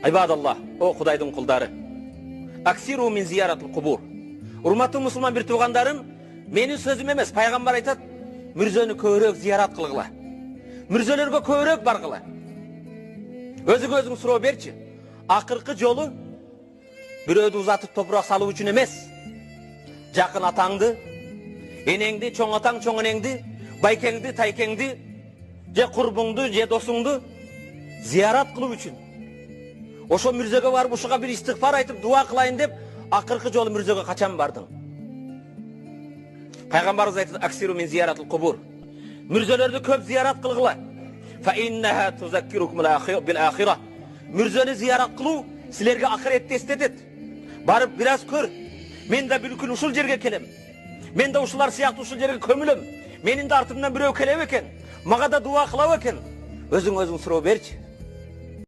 Айбадаллах, о Құдайдың құлдары. Аксиру мин зияратыл құбур. Урматтуу мусулман бир туугандарым, менин сөзүм эмес, пайгамбар айтат, мүрзөнү көбүрөөк зиярат кылгыла. Мүрзөлөргө көбүрөөк баргыла. Өзүгө өзүң суроо берчи. Акыркы жолу бирөөдү узатып топурак салуу үчүн эмес. Жакын атаңды, энеңди, чоң атаң, чоң энеңди, байкеңди, тайкеңди, же курбуңду, же досуңду зиярат кылуу үчүн. Ошо мүрзөгө барып ушуга бир истигфар айтып дуа кылайын деп, акыркы жолу мүрзөгө качан бардың? Пайгамбарыбыз айтат, аксиру мин зияратыл кубур. Мүрзөлөрдү көп зиярат кылгыла. Фа иннаха тузаккирукум бил ахира. Мүрзөнү зиярат кылуу силерге акыретти эстетет. Барып бираз көр. Мен да бир күн ушул жерге келем. Мен да ушулар сыяктуу ушул жерге көмүлөм. Менин да артымдан бирөө келет экен. Мага да дуа кылат экен. Өзүң суроо берчи.